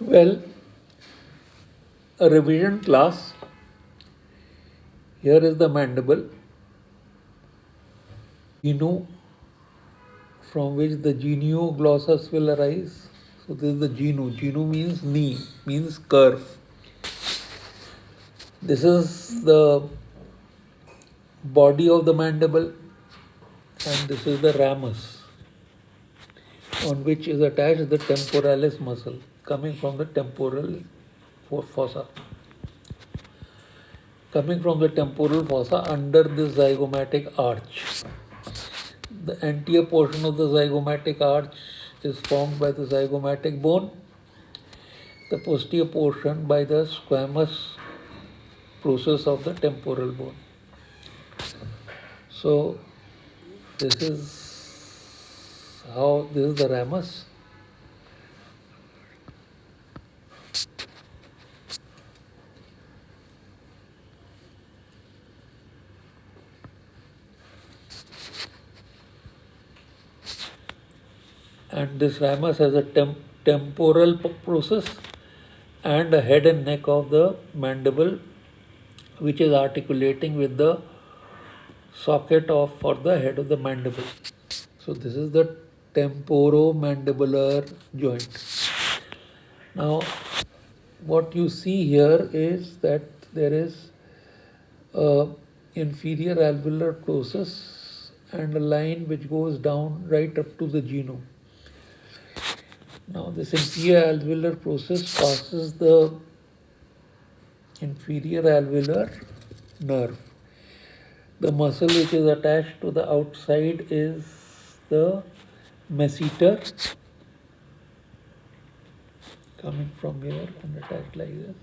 Well, a revision class. Here is the mandible, genu, from which the genioglossus will arise. So this is the genu. Genu means knee, means curve. This is the body of the mandible, and this is the ramus, on which is attached the temporalis muscle coming from the temporal fossa. Coming from the temporal fossa under this zygomatic arch. The anterior portion of the zygomatic arch is formed by the zygomatic bone, the posterior portion by the squamous process of the temporal bone. So this is the ramus. And this ramus has a temporal process and a head and neck of the mandible, which is articulating with the socket for the head of the mandible. So this is the temporomandibular joint. Now, what you see here is that there is a inferior alveolar process and a line which goes down right up to the genu. Now, this inferior alveolar process passes the inferior alveolar nerve. The muscle which is attached to the outside is the masseter, coming from here and attached like this.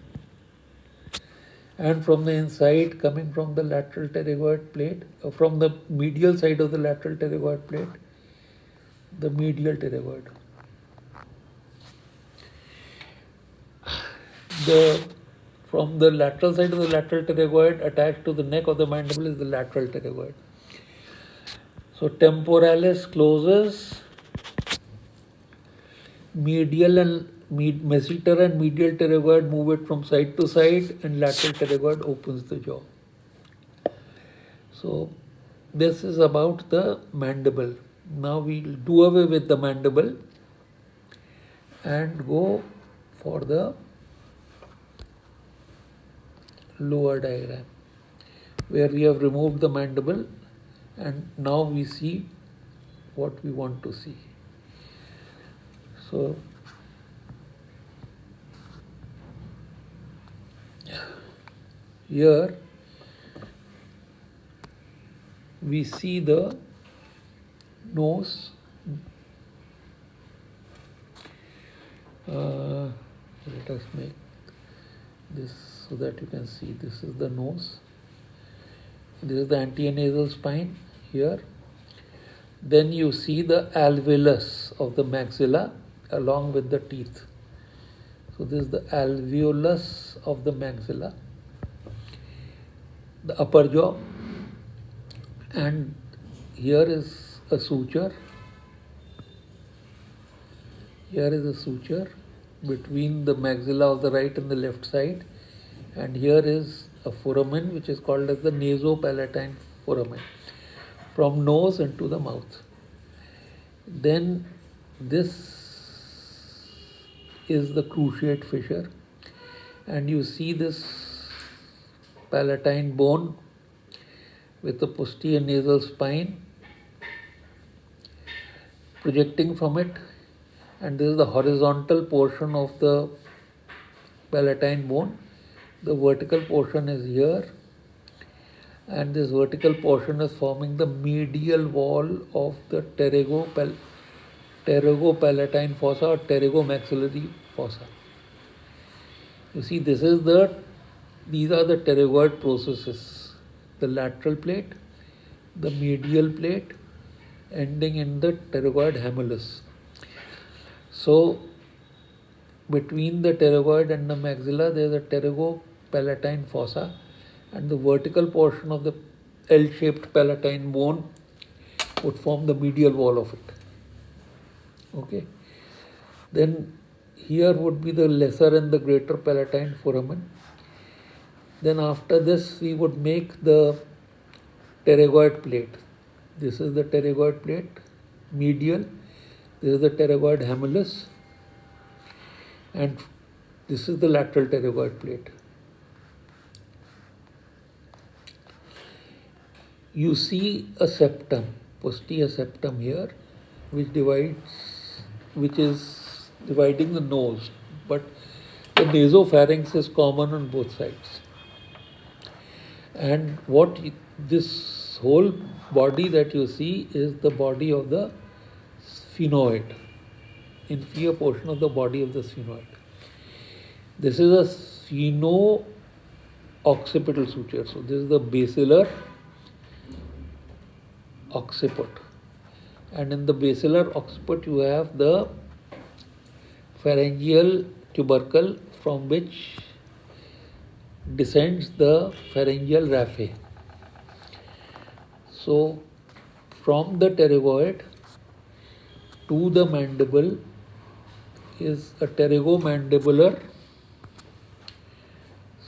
And from the inside, coming from the lateral pterygoid plate, from the medial side of the lateral pterygoid plate, the medial pterygoid. From the lateral side of the lateral pterygoid attached to the neck of the mandible is the lateral pterygoid. So temporalis closes, medial and masseter and medial pterygoid move it from side to side, and lateral pterygoid opens the jaw. So this is about the mandible. Now we'll do away with the mandible and go for the lower diagram, where we have removed the mandible and now we see what we want to see. So here we see the nose. Let us make this so that you can see. This is the nose. This is the antenasal spine here. Then you see the alveolus of the maxilla along with the teeth. So this is the alveolus of the maxilla, the upper jaw, and here is a suture. Here is a suture between the maxilla of the right and the left side, and here is a foramen which is called as the nasopalatine foramen from nose into the mouth. Then this is the cruciate fissure, and you see this palatine bone with the posterior nasal spine projecting from it, and this is the horizontal portion of the palatine bone. The vertical portion is here, and this vertical portion is forming the medial wall of the pterygopalatine fossa or pterygomaxillary fossa. You see, these are the pterygoid processes: the lateral plate, the medial plate, ending in the pterygoid hamulus. So between the pterygoid and the maxilla, there is a pterygopalatine fossa, and the vertical portion of the L-shaped palatine bone would form the medial wall of it. Okay. Then here would be the lesser and the greater palatine foramen. Then after this we would make the pterygoid plate. This is the pterygoid plate, medial. This is the pterygoid hamulus, and this is the lateral pterygoid plate. You see a septum, posterior septum here, which is dividing the nose, but the nasopharynx is common on both sides. And this whole body that you see is the body of the sphenoid, inferior portion of the body of the sphenoid. This is a spheno-occipital suture. So this is the basilar occiput. And in the basilar occiput you have the pharyngeal tubercle from which descends the pharyngeal raphe. So from the pterygoid to the mandible is a pterygomandibular.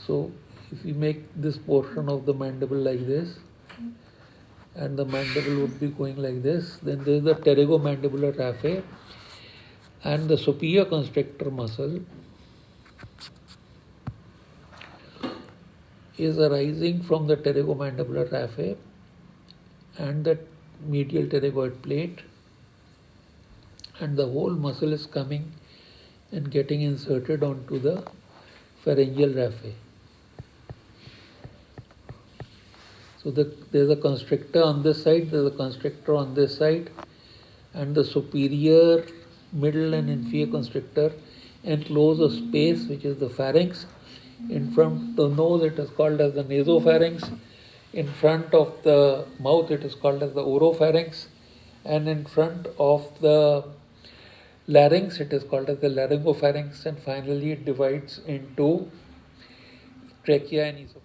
So if we make this portion of the mandible like this, and the mandible would be going like this, then there is the pterygomandibular raphe, and the superior constrictor muscle is arising from the pterygomandibular raphe and the medial pterygoid plate, and the whole muscle is coming and getting inserted onto the pharyngeal raphe. So there's a constrictor on this side, there's a constrictor on this side, and the superior, middle and inferior constrictor enclose a space which is the pharynx. In front of the nose it is called as the nasopharynx, in front of the mouth it is called as the oropharynx, and in front of the larynx it is called as the laryngopharynx, and finally it divides into trachea and esophagus.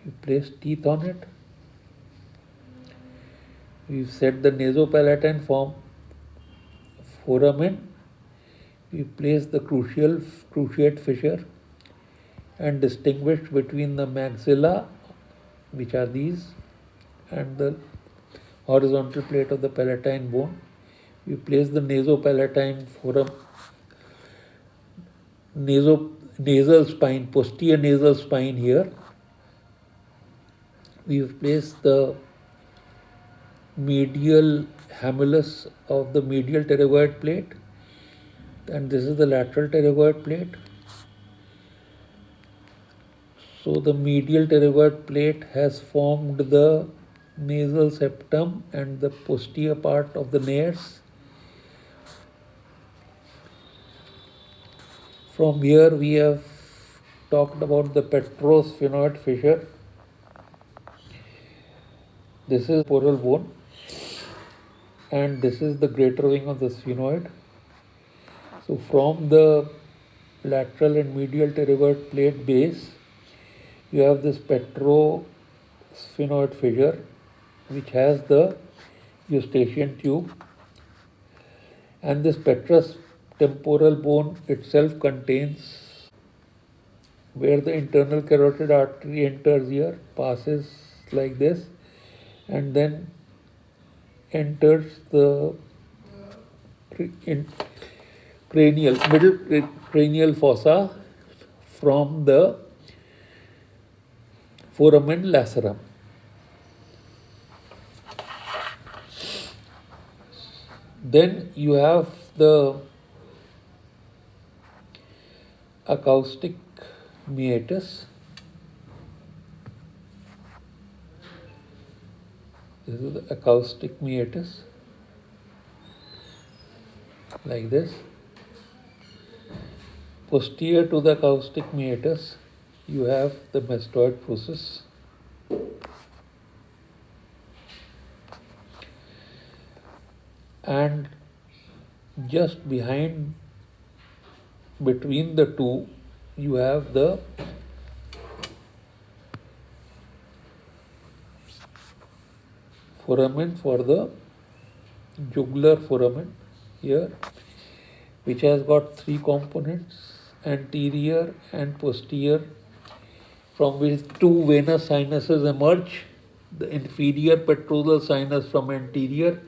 You place teeth on it. We've said the nasopalatine form foramen. We place the cruciate fissure and distinguish between the maxilla, which are these, and the horizontal plate of the palatine bone. We place the nasopalatine foramen, nasal spine, posterior nasal spine here. We have placed the medial hamulus of the medial pterygoid plate, and this is the lateral pterygoid plate. So the medial pterygoid plate has formed the nasal septum and the posterior part of the nares. From here we have talked about the petrosphenoid fissure. This is temporal bone, and this is the greater wing of the sphenoid. So from the lateral and medial pterygoid plate base, you have this petrosphenoid fissure, which has the eustachian tube, and this petrous temporal bone itself contains, where the internal carotid artery enters here, passes like this, and then enters the middle cranial fossa from the foramen lacerum. Then you have the acoustic meatus. This is the acoustic meatus, like this. Posterior to the acoustic meatus, you have the mastoid process. And just behind, between the two, you have the foramen for the jugular foramen, here, which has got three components, anterior and posterior, from which two venous sinuses emerge, the inferior petrosal sinus from anterior,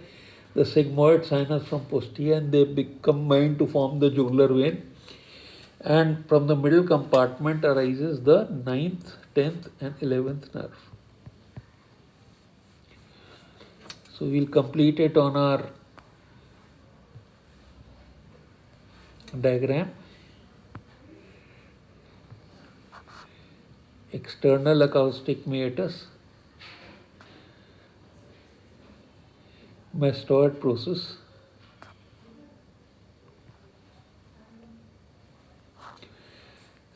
the sigmoid sinus from posterior, and they combine to form the jugular vein. And from the middle compartment arises the 9th, 10th and 11th nerve. So we'll complete it on our diagram. External acoustic meatus, mastoid process,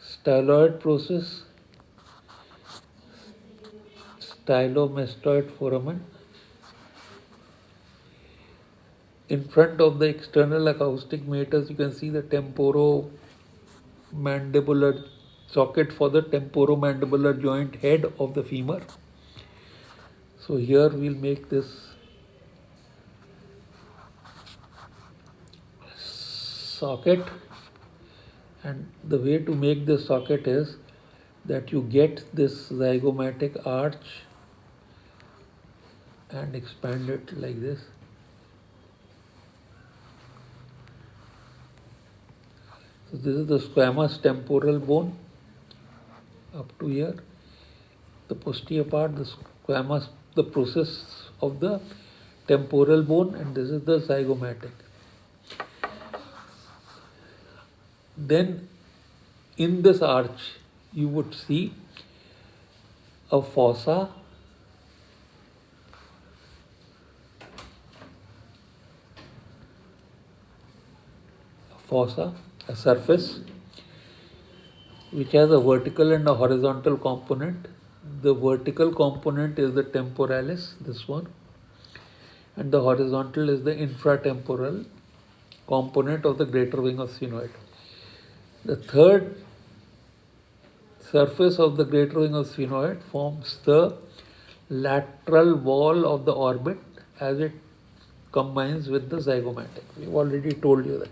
styloid process, stylomastoid foramen. In front of the external acoustic meatus, you can see the temporomandibular socket for the temporomandibular joint head of the femur. So here we'll make this socket, and the way to make this socket is that you get this zygomatic arch and expand it like this. So this is the squamous temporal bone up to here. The posterior part, the squamous, the process of the temporal bone, and this is the zygomatic. Then in this arch you would see a fossa, a surface which has a vertical and a horizontal component. The vertical component is the temporalis, this one, and the horizontal is the infratemporal component of the greater wing of sphenoid. The third surface of the greater wing of sphenoid forms the lateral wall of the orbit as it combines with the zygomatic. We've already told you that.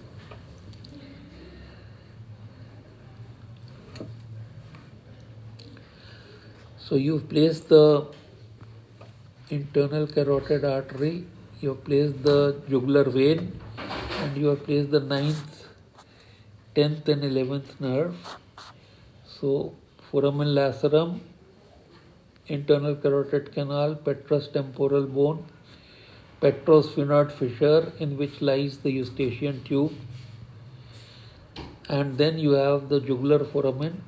So you've placed the internal carotid artery, you have placed the jugular vein, and you have placed the 9th, 10th and 11th nerve. So foramen lacerum, internal carotid canal, petrous temporal bone, petrosphenoid fissure in which lies the eustachian tube, and then you have the jugular foramen,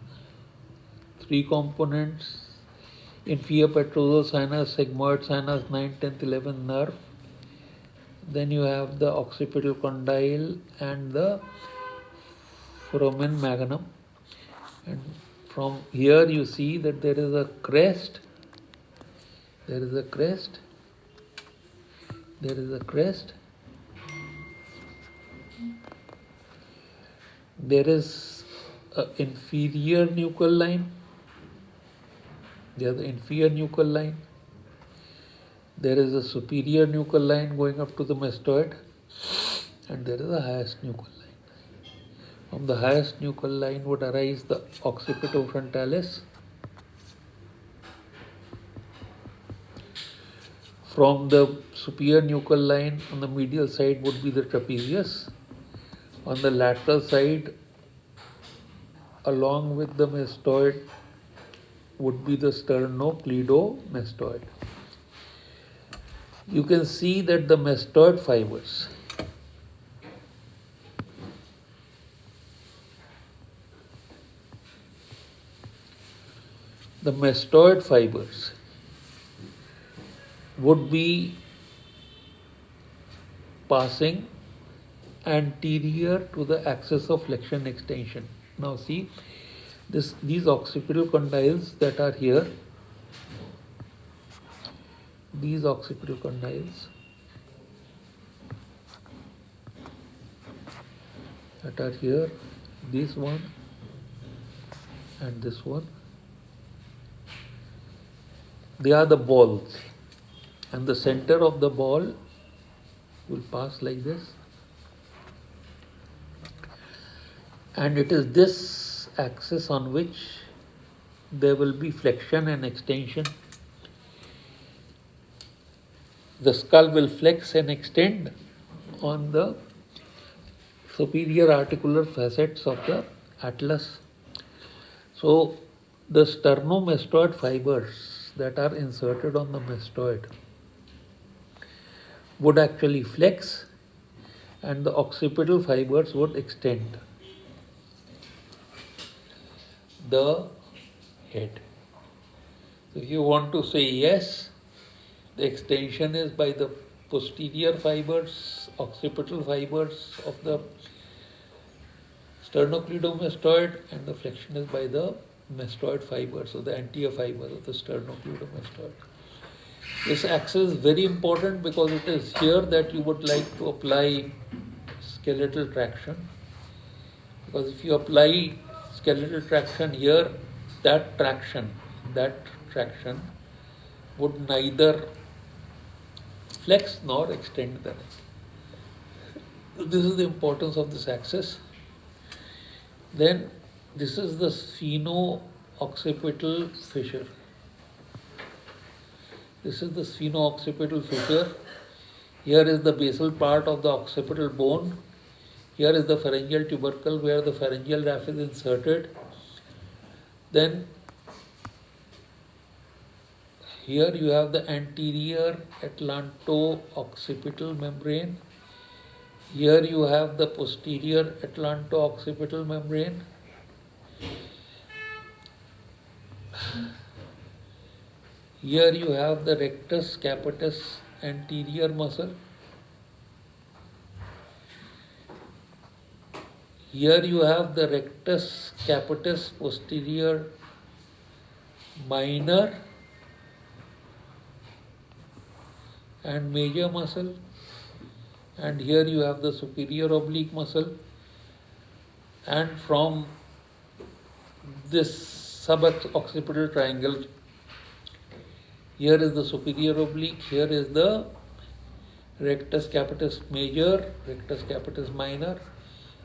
three components, inferior petrosal sinus, sigmoid sinus, 9th, 10th, 11th nerve. Then you have the occipital condyle and the foramen magnum. And from here you see that there is a crest, there is a crest, there is a crest, there is an inferior nuchal line, there is the inferior nuchal line, there is a superior nuchal line going up to the mastoid, and there is a highest nuchal line. From the highest nuchal line would arise the occipitofrontalis. From the superior nuchal line on the medial side would be the trapezius. On the lateral side, along with the mastoid, would be the sternocleidomastoid. You can see that the mastoid fibers would be passing anterior to the axis of flexion extension. Now see, these occipital condyles that are here, these occipital condyles that are here, this one and this one, they are the balls, and the center of the ball will pass like this, And it is this axis on which there will be flexion and extension. The skull will flex and extend on the superior articular facets of the atlas. So the sternomastoid fibers that are inserted on the mastoid would actually flex and the occipital fibers would extend the head. So if you want to say yes, the extension is by the posterior fibers, occipital fibers of the sternocleidomastoid, and the flexion is by the mastoid fibers, or the anterior fibers of the sternocleidomastoid. This axis is very important because it is here that you would like to apply skeletal traction. Because if you apply skeletal traction here, that traction would neither flex nor extend the neck. This is the importance of this axis. Then this is the spheno-occipital fissure. This is the spheno-occipital fissure. Here is the basal part of the occipital bone. Here is the pharyngeal tubercle where the pharyngeal raphe is inserted. Then here you have the anterior atlanto-occipital membrane. Here you have the posterior atlanto-occipital membrane. Here you have the rectus capitis anterior muscle. Here you have the rectus capitis posterior minor and major muscle. And here you have the superior oblique muscle. And from this suboccipital triangle, here is the superior oblique, here is the rectus capitis major, rectus capitis minor,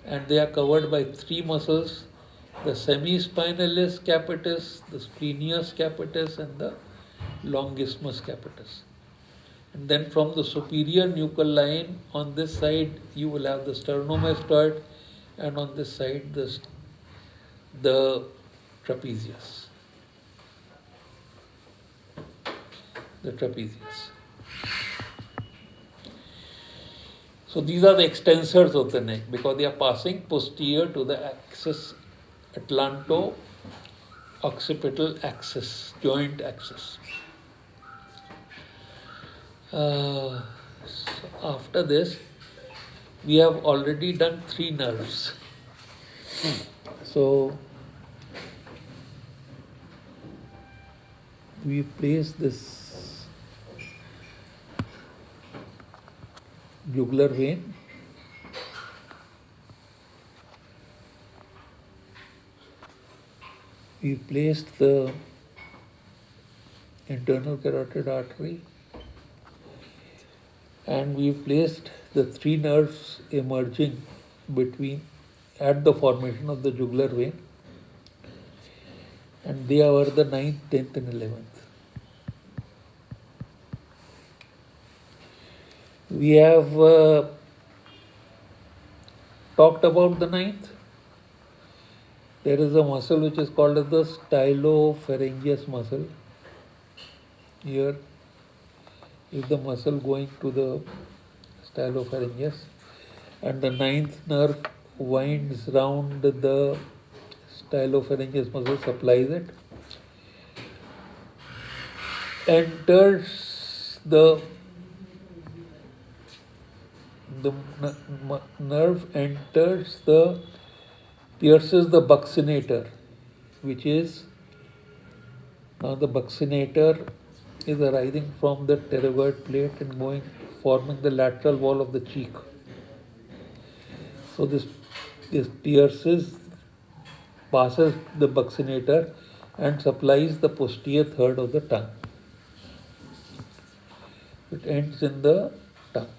and they are covered by three muscles: the semispinalis capitis, the splenius capitis, and the longissimus capitis. And then from the superior nuchal line, on this side you will have the sternomastoid, and on this side the trapezius. The trapezius. So these are the extensors of the neck because they are passing posterior to the axis, atlanto-occipital axis, joint axis. So after this, we have already done three nerves. So we place this jugular vein. We placed the internal carotid artery, and we placed the three nerves emerging at the formation of the jugular vein, and they are the 9th, 10th and 11th. We have talked about the 9th. There is a muscle which is called as the stylopharyngeus muscle. Here is the muscle going to the stylopharyngeus, and the 9th nerve winds round the stylopharyngeus muscle, supplies it, enters the nerve enters pierces the buccinator, which is now the buccinator is arising from the pterygoid plate and forming the lateral wall of the cheek. So this passes the buccinator and supplies the posterior third of the tongue. It ends in the tongue.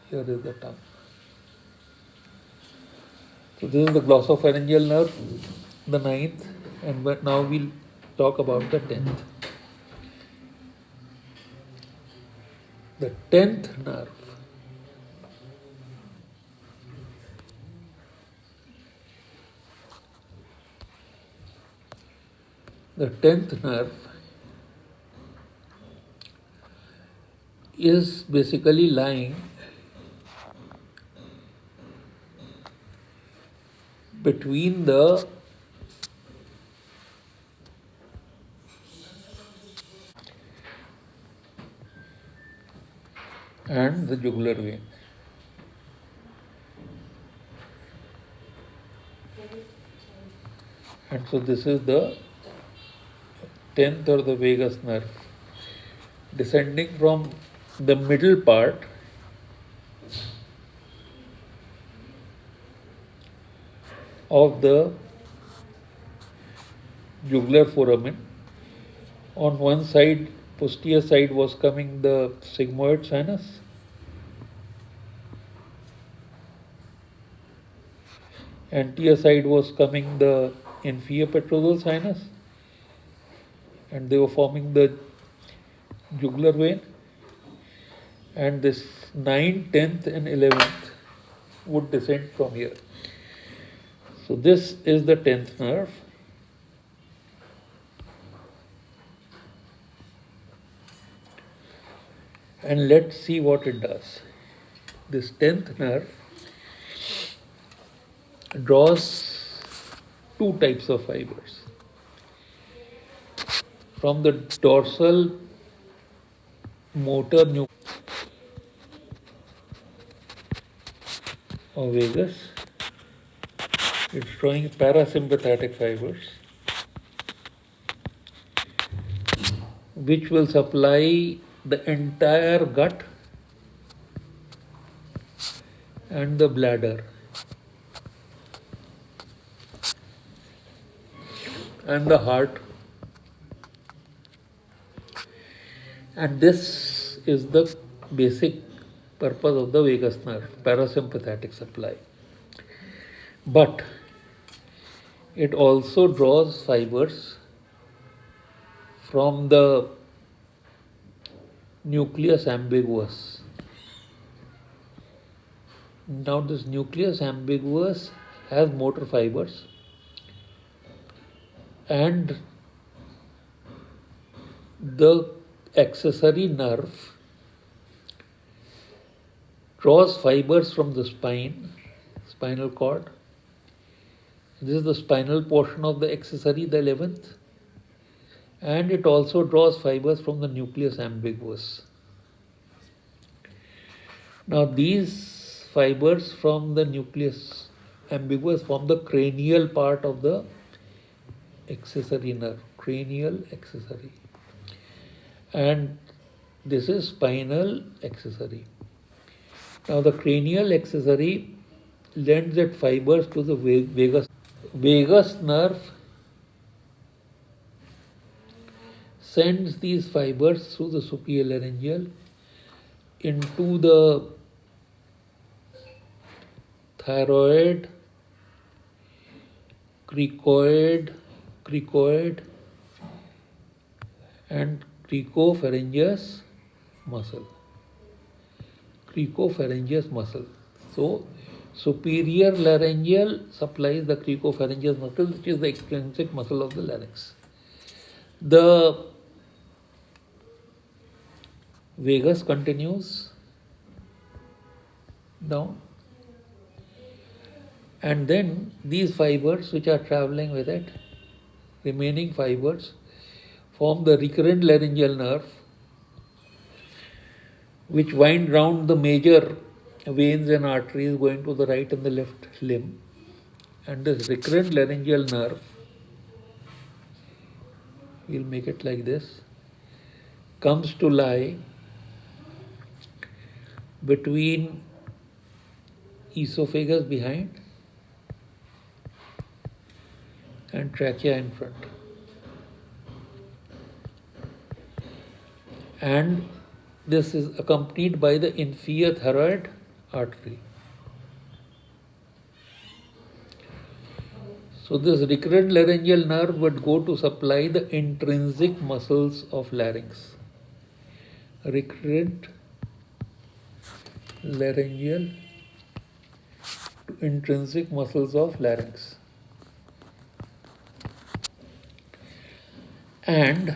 Here is the tongue. So this is the glossopharyngeal nerve, the ninth, and now we'll talk about the 10th. The 10th nerve the 10th nerve is basically lying between the and the jugular vein. And so this is the 10th or the vagus nerve, descending from the middle part of the jugular foramen. On one side, posterior side, was coming the sigmoid sinus. Anterior side was coming the inferior petrosal sinus, and they were forming the jugular vein. And this 9th, 10th, and 11th would descend from here. So this is the 10th nerve. And let's see what it does. This 10th nerve draws two types of fibers. From the dorsal motor nucleus of vagus, it's drawing parasympathetic fibers, which will supply the entire gut and the bladder and the heart. And this is the basic purpose of the vagus nerve, parasympathetic supply. But it also draws fibers from the nucleus ambiguous. Now this nucleus ambiguous has motor fibers, and the accessory nerve draws fibers from the spine, spinal cord. This is the spinal portion of the accessory, the 11th. And it also draws fibers from the nucleus ambiguous. Now these fibers from the nucleus ambiguous form the cranial part of the accessory nerve, cranial accessory. And this is spinal accessory. Now the cranial accessory lends its fibers to the vagus nerve, sends these fibers through the superior laryngeal into the thyroid, cricoid, and cricopharyngeus muscle. Cricopharyngeus muscle. So, superior laryngeal supplies the cricopharyngeus muscle, which is the extrinsic muscle of the larynx. The vagus continues down, and then these fibers which are traveling with it, remaining fibers, form the recurrent laryngeal nerve, which wind round the major veins and arteries going to the right and the left limb. And this recurrent laryngeal nerve, we'll make it like this, comes to lie between esophagus behind and trachea in front. And this is accompanied by the inferior thyroid artery. So this recurrent laryngeal nerve would go to supply the intrinsic muscles of larynx. Recurrent laryngeal to intrinsic muscles of larynx. And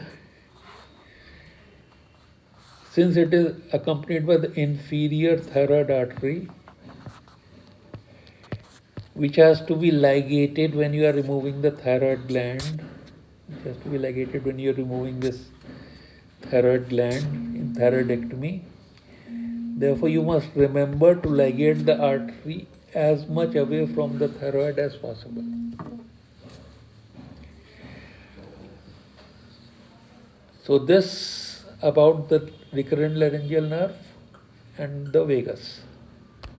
since it is accompanied by the inferior thyroid artery, which has to be ligated when you are removing the thyroid gland, which has to be ligated when you are removing this thyroid gland in thyroidectomy. Therefore, you must remember to ligate the artery as much away from the thyroid as possible. So this about the recurrent laryngeal nerve and the vagus.